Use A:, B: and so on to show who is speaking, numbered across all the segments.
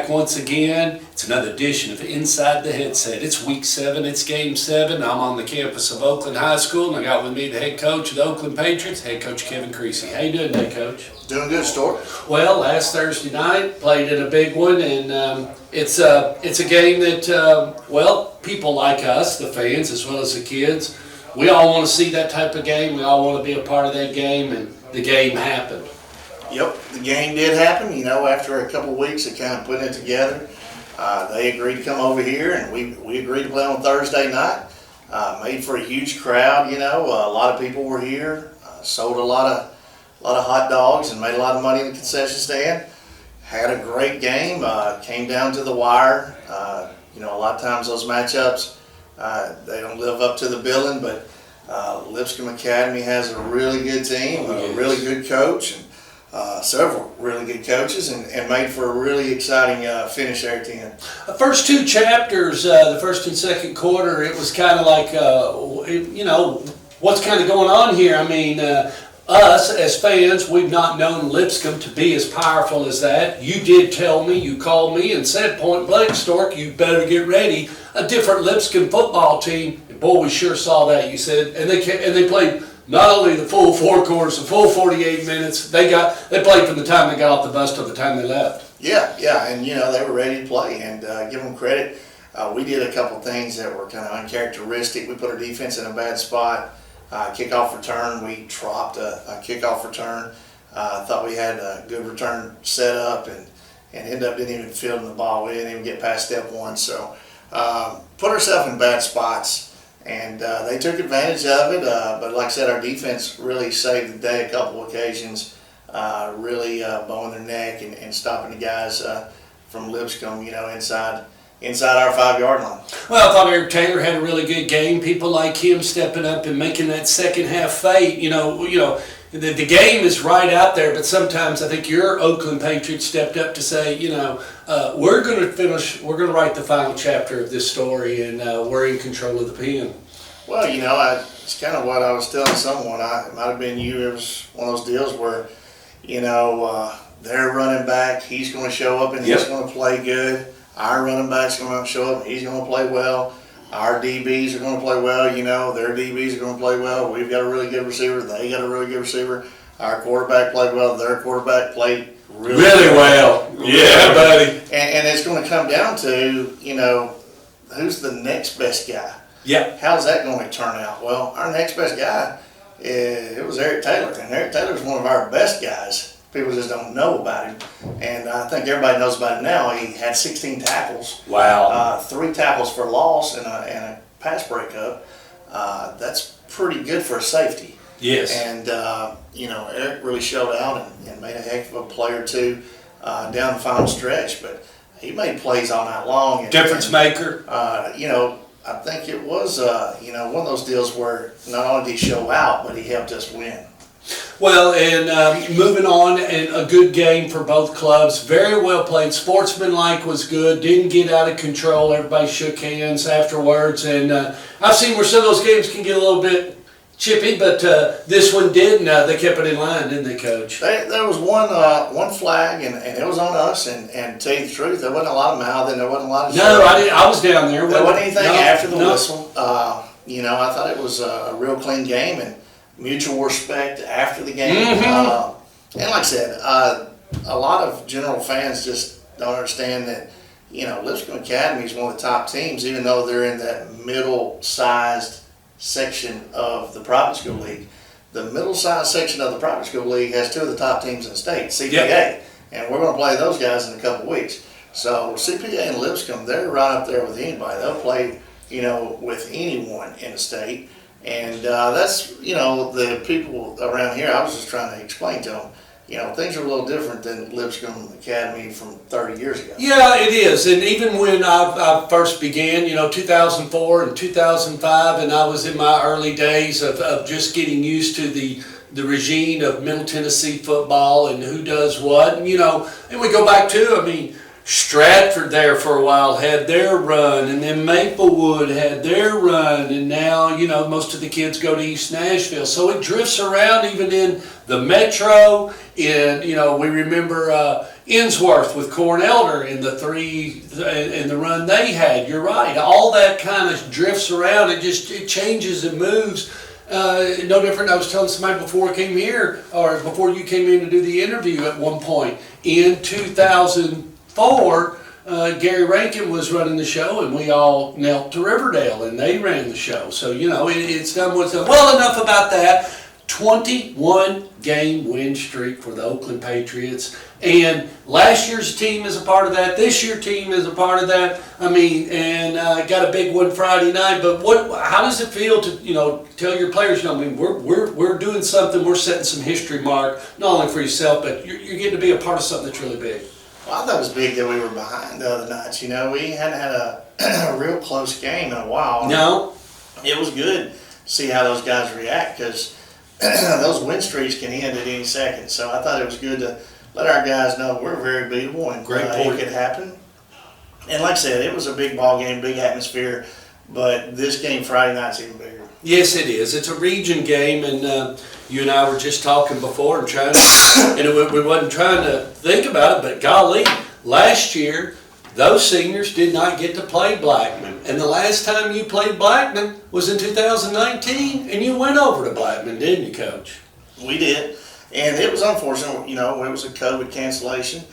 A: back once again. It's another edition of Inside the Headset. It's week 7, it's game 7. I'm on the campus of Oakland High School, and I got with me the head coach of the Oakland Patriots, head coach Kevin Creasy. How you doing today, Coach?
B: Doing good, Stork.
A: Well, last Thursday night, played in a big one, and it's a game that, people like us, the fans, as well as the kids, we all want to see that type of game. We all want to be a part of that game, and the game happened.
B: Yep, the game did happen. After a couple of weeks of kind of putting it together, they agreed to come over here, and we agreed to play on Thursday night. Made for a huge crowd. A lot of people were here. Sold a lot of hot dogs and made a lot of money in the concession stand. Had a great game. Came down to the wire. A lot of times those matchups, they don't live up to the billing, but Lipscomb Academy has a really good team, a really good coach, and several really good coaches, and made for a really exciting finish there at the end.
A: The first two chapters, the first and second quarter, it was kind of like, what's kind of going on here? I mean, us as fans, we've not known Lipscomb to be as powerful as that. You did tell me, you called me and said point blank, Stork, you better get ready. A different Lipscomb football team. And boy, we sure saw that, you said. And they played not only the full 4 quarters, the full 48 minutes. They played from the time they got off the bus to the time they left.
B: Yeah, and they were ready to play, and give them credit. We did a couple things that were kind of uncharacteristic. We put our defense in a bad spot. Kickoff return, we dropped a kickoff return. Thought we had a good return set up, and ended up didn't even field the ball. We didn't even get past step 1, so put ourselves in bad spots. And they took advantage of it, but like I said, our defense really saved the day a couple occasions, really bowing their neck and stopping the guys from Lipscomb, inside our 5-yard line.
A: Well, I thought Eric Taylor had a really good game. People like him stepping up and making that second half fight. The game is right out there, but sometimes I think your Oakland Patriots stepped up to say, we're going to write the final chapter of this story, and we're in control of the pen.
B: Well, it's kind of what I was telling someone. It might have been you. It was one of those deals where, their running back, he's going to show up and he's going to play good. Our running back's going to show up and he's going to play well. Our DBs are going to play well, their DBs are going to play well. We've got a really good receiver. They got a really good receiver. Our quarterback played well. Their quarterback played really
A: well. Yeah, buddy.
B: And it's going to come down to, who's the next best guy?
A: Yeah.
B: How's that going to turn out? Well, our next best guy, it was Eric Taylor. And Eric Taylor's one of our best guys. People just don't know about him, and I think everybody knows about him now. He had 16 tackles.
A: Wow.
B: 3 tackles for loss and a pass breakup. That's pretty good for a safety.
A: Yes.
B: And Eric really showed out and made a heck of a play or two down the final stretch. But he made plays all night long.
A: Difference maker.
B: I think it was one of those deals where not only did he show out, but he helped us win.
A: Well, and moving on, and a good game for both clubs. Very well played. Sportsmanlike was good. Didn't get out of control. Everybody shook hands afterwards. And I've seen where some of those games can get a little bit chippy, but this one did, and they kept it in line, didn't they, Coach?
B: There was one flag, and it was on us. And to tell you the truth, there wasn't a lot of mouthing. There wasn't a lot of
A: No, I was down there.
B: There wasn't anything after the whistle. I thought it was a real clean game, and mutual respect after the game.
A: Mm-hmm.
B: And like I said, a lot of general fans just don't understand that, Lipscomb Academy is one of the top teams, even though they're in that middle-sized section of the private school league. The middle-sized section of the private school league has 2 of the top teams in the state, CPA, and we're going to play those guys in a couple weeks. So CPA and Lipscomb, they're right up there with anybody. They'll play, with anyone in the state. And that's, the people around here, I was just trying to explain to them, things are a little different than Lipscomb Academy from 30 years ago.
A: Yeah, it is. And even when I first began, 2004 and 2005, and I was in my early days of just getting used to the regime of Middle Tennessee football and who does what. And, and we go back to, Stratford there for a while had their run, and then Maplewood had their run, and now, most of the kids go to East Nashville. So it drifts around even in the metro, and, we remember, Innsworth with Corn Elder in the run they had. You're right. All that kind of drifts around. It changes and moves. No different. I was telling somebody before I came here, or before you came in to do the interview at one point in 2004. Gary Rankin was running the show, and we all knelt to Riverdale, and they ran the show. So, it's done what's done. Well, enough about that. 21 game win streak for the Oakland Patriots. And last year's team is a part of that. This year's team is a part of that. Got a big one Friday night. But how does it feel to, tell your players, we're doing something, we're setting some history mark, not only for yourself, but you're getting to be a part of something that's really big.
B: Well, I thought it was big that we were behind the other nights. We hadn't had a real close game in a while.
A: No.
B: It was good to see how those guys react, because those win streaks can end at any second. So I thought it was good to let our guys know we're very beatable and it could happen. And like I said, it was a big ball game, big atmosphere, but this game Friday night's even bigger.
A: Yes, it is. It's a region game, and you and I were just talking before and we wasn't trying to think about it, but golly, last year those seniors did not get to play Blackman, and the last time you played Blackman was in 2019, and you went over to Blackman, didn't you, Coach?
B: We did, and it was unfortunate. It was a COVID cancellation.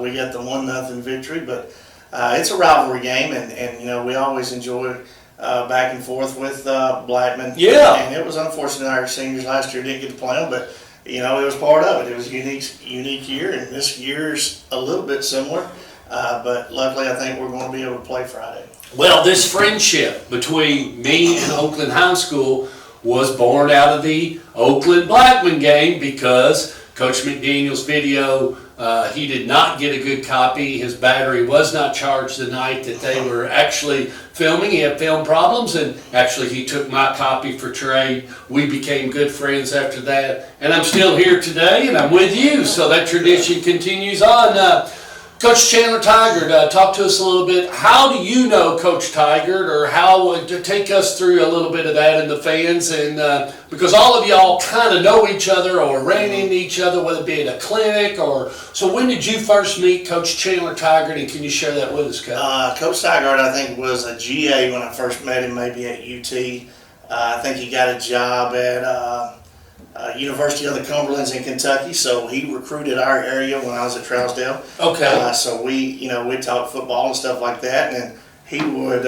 B: We got the 1-0 victory, but it's a rivalry game, and we always enjoy back and forth with Blackman.
A: Yeah.
B: And it was unfortunate our seniors last year didn't get to play them, but it was part of it. It was a unique year, and this year's a little bit similar. But luckily, I think we're going to be able to play Friday.
A: Well, this friendship between me and Oakland High School was born out of the Oakland Blackman game, because Coach McDaniel's video, he did not get a good copy. His battery was not charged the night that they were actually filming. He had film problems, and actually he took my copy for trade. We became good friends after that, and I'm still here today, and I'm with you, so that tradition continues on. Coach Chandler Tigard, talk to us a little bit. How do you know Coach Tigard, or how to take us through a little bit of that and the fans? And because all of y'all kind of know each other or ran into each other, whether it be at a clinic or so. When did you first meet Coach Chandler Tigard, and can you share that with us, Coach?
B: Coach Tigard, I think, was a GA when I first met him, maybe at UT. I think he got a job at University of the Cumberlands in Kentucky, so he recruited our area when I was at Trousdale.
A: Okay.
B: So we talked football and stuff like that, and then he would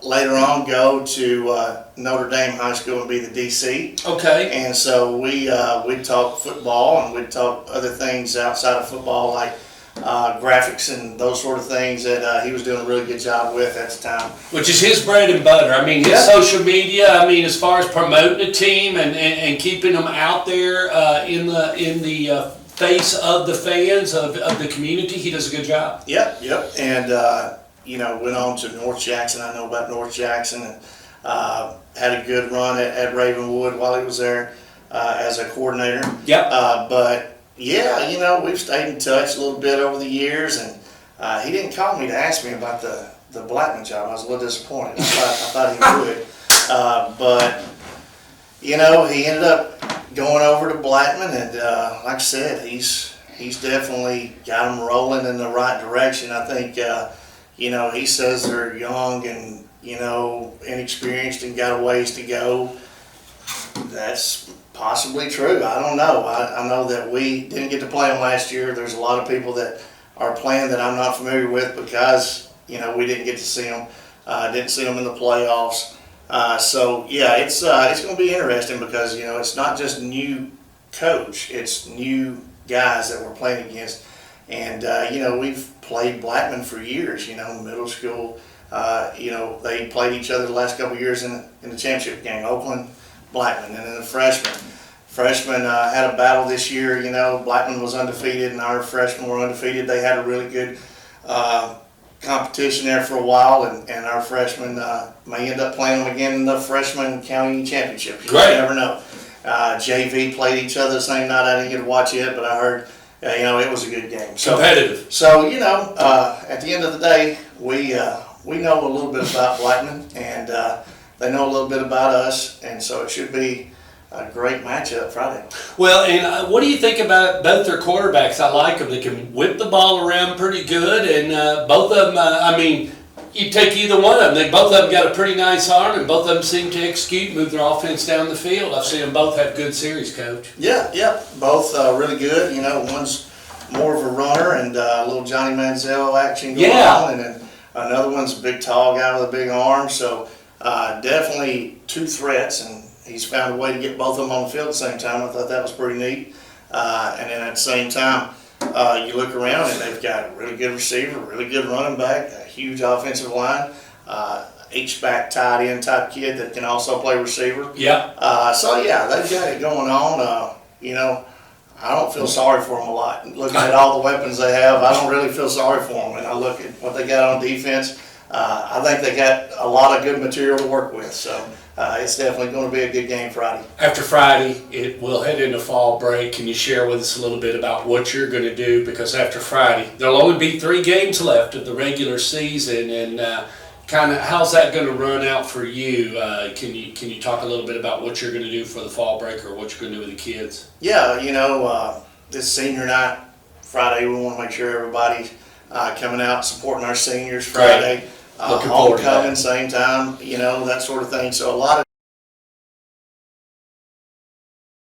B: later on go to Notre Dame High School and be the DC.
A: Okay.
B: And so we'd talk football, and we'd talk other things outside of football, like graphics and those sort of things that he was doing a really good job with at the time.
A: Which is his bread and butter. His social media, as far as promoting a team and keeping them out there in the face of the fans, of the community, he does a good job.
B: Yep. And, went on to North Jackson. I know about North Jackson, and had a good run at Ravenwood while he was there as a coordinator.
A: Yep.
B: But yeah, we've stayed in touch a little bit over the years, and he didn't call me to ask me about the Blackman job. I was a little disappointed. I thought he would. But he ended up going over to Blackman, and like I said, he's definitely got them rolling in the right direction. I think, he says they're young and, inexperienced and got a ways to go. That's possibly true. I don't know. I know that we didn't get to play them last year. There's a lot of people that are playing that I'm not familiar with because, we didn't get to see them. Didn't see them in the playoffs. So, yeah, it's going to be interesting because, it's not just new coach. It's new guys that we're playing against. And, we've played Blackman for years, middle school. They played each other the last couple of years in the championship game, Oakland, Blackman, and then the freshmen. Freshmen had a battle this year. Blackman was undefeated, and our freshmen were undefeated. They had a really good competition there for a while, and our freshmen may end up playing them again in the freshman county championship. You never know. JV played each other the same night. I didn't get to watch it, but I heard, it was a good game. So,
A: competitive.
B: So, at the end of the day, we know a little bit about Blackman, and they know a little bit about us, and so it should be a great matchup Friday.
A: Well, and what do you think about both their quarterbacks? I like them. They can whip the ball around pretty good, and both of them, I mean, you take either one of them. Both of them got a pretty nice arm, and both of them seem to execute, move their offense down the field. I've seen them both have good series, Coach.
B: Yeah, both really good. One's more of a runner and a little Johnny Manziel action going on, and then another one's a big tall guy with a big arm. So definitely two threats, and he's found a way to get both of them on the field at the same time. I thought that was pretty neat. And then at the same time, you look around and they've got a really good receiver, really good running back, a huge offensive line, H-back tight end type kid that can also play receiver.
A: Yeah.
B: So yeah, they've got it going on. I don't feel sorry for them a lot. Looking at all the weapons they have, I don't really feel sorry for them. And I look at what they got on defense, I think they got a lot of good material to work with. So it's definitely going to be a good game Friday.
A: After Friday, it will head into fall break. Can you share with us a little bit about what you're going to do? Because after Friday, there'll only be 3 games left of the regular season, and kind of how's that going to run out for you? Can you talk a little bit about what you're going to do for the fall break, or what you're going to do with the kids?
B: Yeah, this senior night Friday, we want to make sure everybody's coming out supporting our seniors Friday.
A: Looking forward to that.
B: Homecoming, same time, that sort of thing. So a lot of